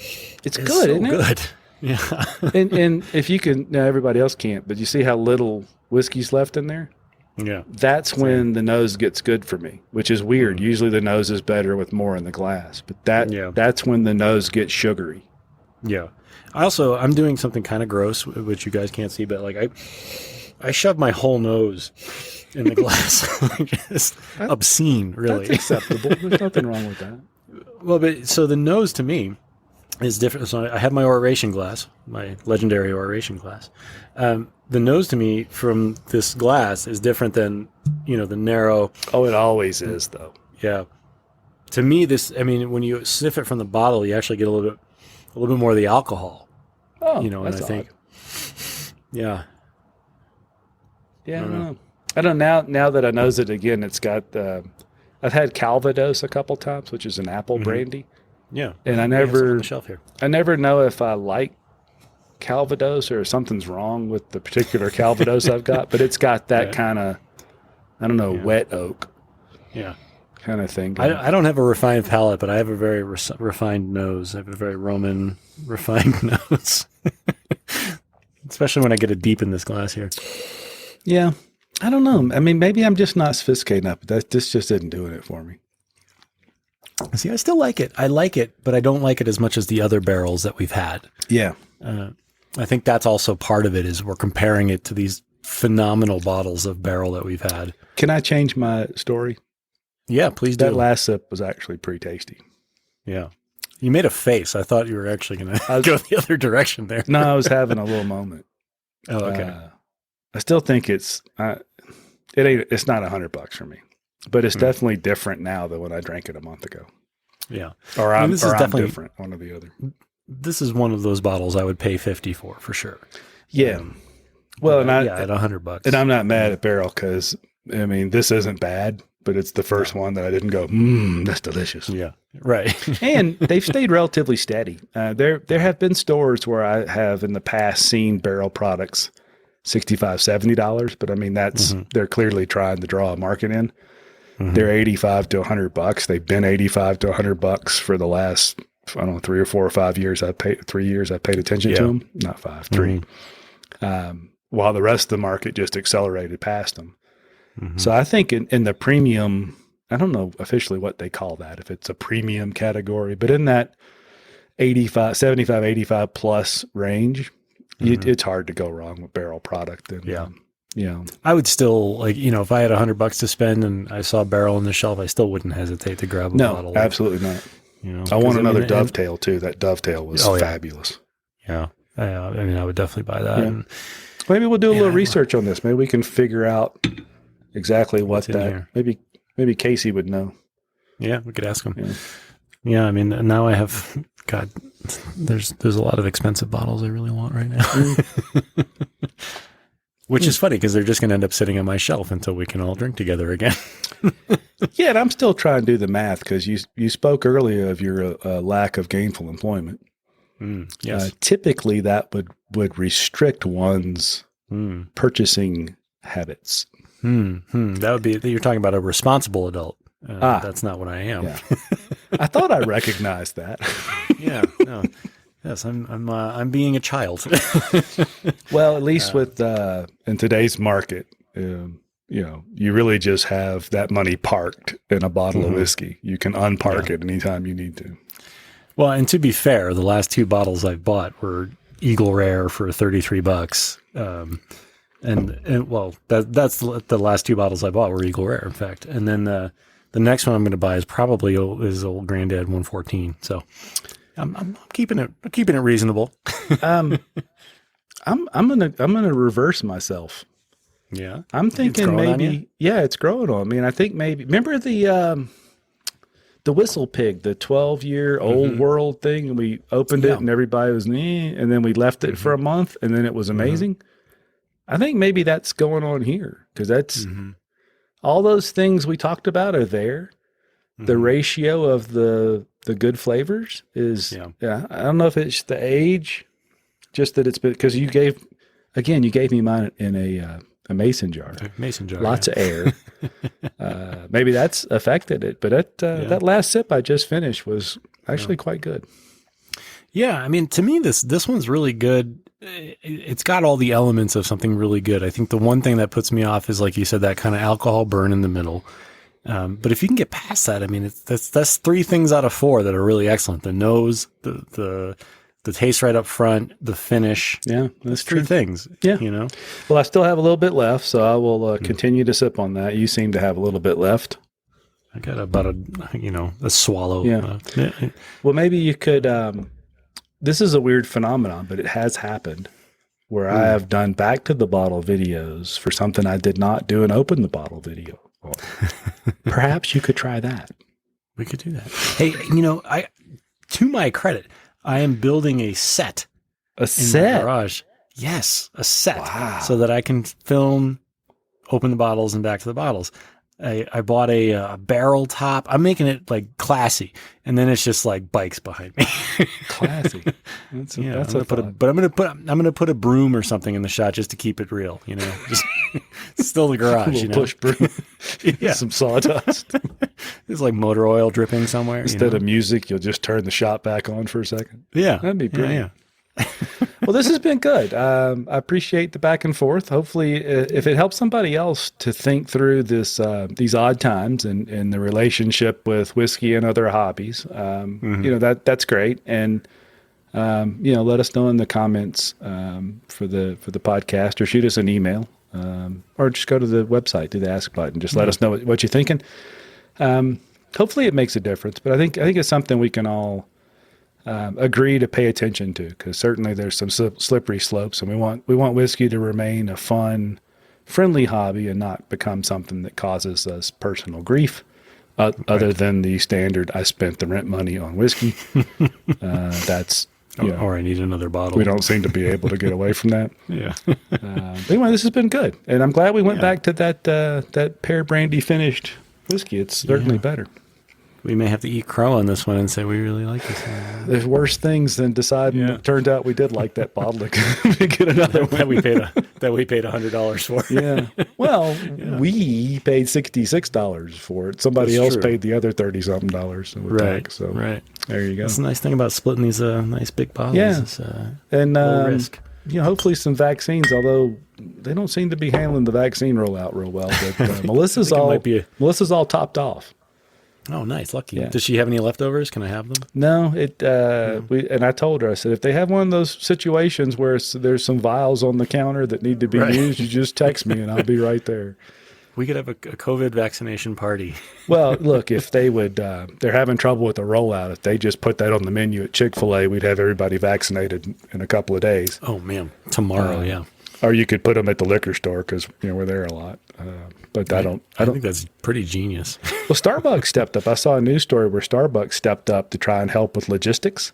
it's good, isn't it? Good. Yeah. and if you can, now everybody else can't, but you see how little whiskey's left in there? Yeah. That's when the nose gets good for me, which is weird. Usually the nose is better with more in the glass, but that's when the nose gets sugary. Yeah. I'm doing something kind of gross, which you guys can't see, but like I shove my whole nose in the glass. It's obscene, really. That's acceptable. There's nothing wrong with that. Well, but so the nose to me, is different. So I have my oration glass, my legendary oration glass. The nose to me from this glass is different than, the narrow. Oh, it always is, though. Yeah. To me, when you sniff it from the bottle, you actually get a little bit more of the alcohol. Oh, and I think, yeah. Yeah, I don't know. I don't know. Now that I knows it again, it's got, I've had Calvados a couple times, which is an apple brandy. Yeah. And We have some on the shelf here. I never know if I like Calvados or something's wrong with the particular Calvados I've got, but it's got that kind of, I don't know, wet oak. Yeah. Kind of thing. I don't have a refined palate, but I have a very refined nose. I have a very Roman refined nose, especially when I get it deep in this glass here. Yeah. I don't know. I mean, maybe I'm just not sophisticated enough, but this just isn't doing it for me. See, I still like it. I like it, but I don't like it as much as the other barrels that we've had. Yeah. I think that's also part of it is we're comparing it to these phenomenal bottles of barrel that we've had. Can I change my story? Yeah, please do. That last sip was actually pretty tasty. Yeah. You made a face. I thought you were actually going to go the other direction there. No, I was having a little moment. Oh, okay. I still think it's not $100 for me, but it's definitely different now than when I drank it a month ago. Yeah. I'm definitely different, one or the other. This is one of those bottles I would pay $50 for sure. Yeah. Well, at $100. And I'm not mad at Barrel because, I mean, this isn't bad, but it's the first one that I didn't go, that's delicious. Yeah. Right. And they've stayed relatively steady. There have been stores where I have in the past seen Barrel products $65, $70, but I mean, they're clearly trying to draw a market in. They're $85 to $100. They've been $85 to $100 for the last, 3 or 4 or 5 years. 3 years I paid attention to them. Not 5, 3. While the rest of the market just accelerated past them. So I think in the premium, I don't know officially what they call that, if it's a premium category, but in that 75, 85 plus range, it's hard to go wrong with Barrel product. And, I would still if I had $100 to spend and I saw Barrel on the shelf, I still wouldn't hesitate to grab a bottle. No, absolutely not. I want another Dovetail too. That Dovetail was fabulous. Yeah. I would definitely buy that. Yeah. And, maybe we'll do a little research on this. Maybe we can figure out exactly what's that. Here. Maybe Casey would know. Yeah, we could ask him. Yeah, I mean, now I have. God, there's a lot of expensive bottles I really want right now. Which is funny because they're just going to end up sitting on my shelf until we can all drink together again. Yeah, and I'm still trying to do the math because you spoke earlier of your lack of gainful employment. Yes. Typically, that would restrict one's purchasing habits. That would be, you're talking about a responsible adult. That's not what I am. Yeah. I thought I recognized that. Yeah. No. Yes, I'm being a child. Well, at least with in today's market, you really just have that money parked in a bottle of whiskey. You can unpark it anytime you need to. Well, and to be fair, the last 2 bottles I bought were Eagle Rare for $33. That's the last 2 bottles I bought were Eagle Rare, in fact. And then the next one I'm going to buy is probably Old Granddad 114. So I'm keeping it reasonable. I'm gonna reverse myself. Yeah, I'm thinking maybe. Yeah, it's growing on me, and I think maybe. Remember the Whistle Pig, the 12-year old world thing, and we opened it and everybody was and then we left it for a month, and then it was amazing. I think maybe that's going on here because that's all those things we talked about are there. The ratio of the good flavors is, I don't know if it's the age, just that it's been, because you gave me mine in a mason jar. Mason jar. Lots of air. Maybe that's affected it, but that last sip I just finished was actually quite good. Yeah. I mean, to me, this one's really good. It's got all the elements of something really good. I think the one thing that puts me off is, like you said, that kind of alcohol burn in the middle. But if you can get past that, I mean, that's 3 things out of 4 that are really excellent. The nose, the taste right up front, the finish. Yeah, that's 3 things. Yeah. Well, I still have a little bit left, so I will continue to sip on that. You seem to have a little bit left. I got about a swallow. Yeah. Well, maybe you could this is a weird phenomenon, but it has happened where I have done back to the bottle videos for something I did not do an open the bottle video. Well, perhaps you could try that. We could do that. Hey, to my credit, I am building a set. A in set? my garage. Yes, a set. Wow. So that I can film, open the bottles, and back to the bottles. I bought a barrel top. I'm making it like classy, and then it's just like bikes behind me. Classy. That's a thought. I'm gonna put a broom or something in the shot just to keep it real. Just still the garage. A little push broom. Yeah, some sawdust. There's like motor oil dripping somewhere. Instead of music, you'll just turn the shot back on for a second. Yeah, that'd be brilliant. Yeah. Well, this has been good. I appreciate the back and forth. Hopefully, if it helps somebody else to think through these odd times and the relationship with whiskey and other hobbies, that's great. And let us know in the comments for the podcast, or shoot us an email, or just go to the website, do the ask button. Just let us know what you're thinking. Hopefully, it makes a difference. But I think it's something we can all agree to pay attention to, because certainly there's some slippery slopes, and we want whiskey to remain a fun, friendly hobby and not become something that causes us personal grief, other than the standard, I spent the rent money on whiskey. That's or I need another bottle. We don't seem to be able to get away from that. Yeah. But anyway, this has been good, and I'm glad we went back to that pear brandy finished whiskey. It's certainly better. We may have to eat crow on this one and say we really like this one. There's worse things than deciding it turned out we did like that bottle to get another one. that we paid $100 for. Yeah. Well, we paid $66 for it. Somebody else paid the other $30-something with tax. So there you go. That's the nice thing about splitting these nice big bottles. Yeah. It's, and low risk. Hopefully some vaccines, although they don't seem to be handling the vaccine rollout real well. But Melissa's all topped off. Oh, nice. Lucky. Yeah. Does she have any leftovers? Can I have them? No, and I told her, I said, if they have one of those situations where there's some vials on the counter that need to be used, you just text me and I'll be right there. We could have a COVID vaccination party. Well, look, if they would, they're having trouble with the rollout. If they just put that on the menu at Chick-fil-A, we'd have everybody vaccinated in a couple of days. Oh, man. Tomorrow, yeah. Or you could put them at the liquor store, because we're there a lot. But I think that's pretty genius. Well, Starbucks stepped up. I saw a news story where Starbucks stepped up to try and help with logistics.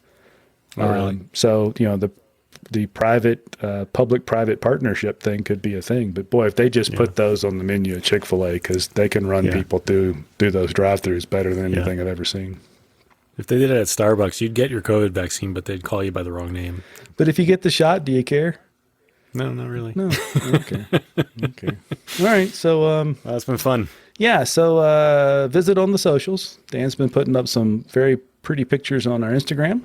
Oh, really? So the private public-private partnership thing could be a thing. But boy, if they just put those on the menu at Chick-fil-A, because they can run people through those drive-thrus better than anything I've ever seen. If they did it at Starbucks, you'd get your COVID vaccine, but they'd call you by the wrong name. But if you get the shot, do you care? No, not really. No. Okay. All right. So that's been fun. Yeah. So visit on the socials. Dan's been putting up some very pretty pictures on our Instagram.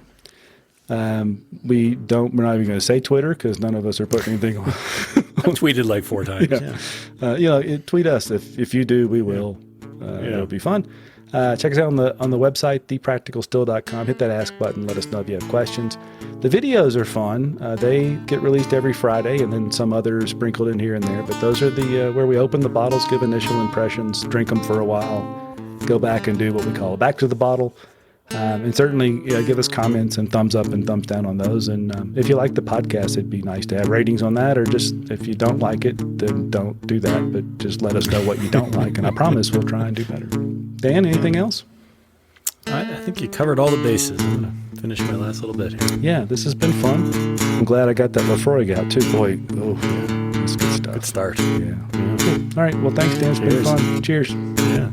We're not even going to say Twitter, because none of us are putting anything on. I've tweeted like 4 times. Yeah. Tweet us if you do. We will. It'll be fun. Check us out on the website, thepracticalstill.com. Hit that ask button. Let us know if you have questions. The videos are fun. They get released every Friday, and then some others sprinkled in here and there. But those are the where we open the bottles, give initial impressions, drink them for a while, go back and do what we call a back to the bottle. And certainly give us comments and thumbs up and thumbs down on those. And if you like the podcast, it'd be nice to have ratings on that. Or just if you don't like it, then don't do that. But just let us know what you don't like, and I promise we'll try and do better. Dan, anything else? I think you covered all the bases. I'm going to finish my last little bit here. Yeah, this has been fun. I'm glad I got that Lafroig out too. Boy, that's good stuff. Good start. Yeah. Cool. All right. Well, thanks, Dan. It's been fun. Cheers. Yeah.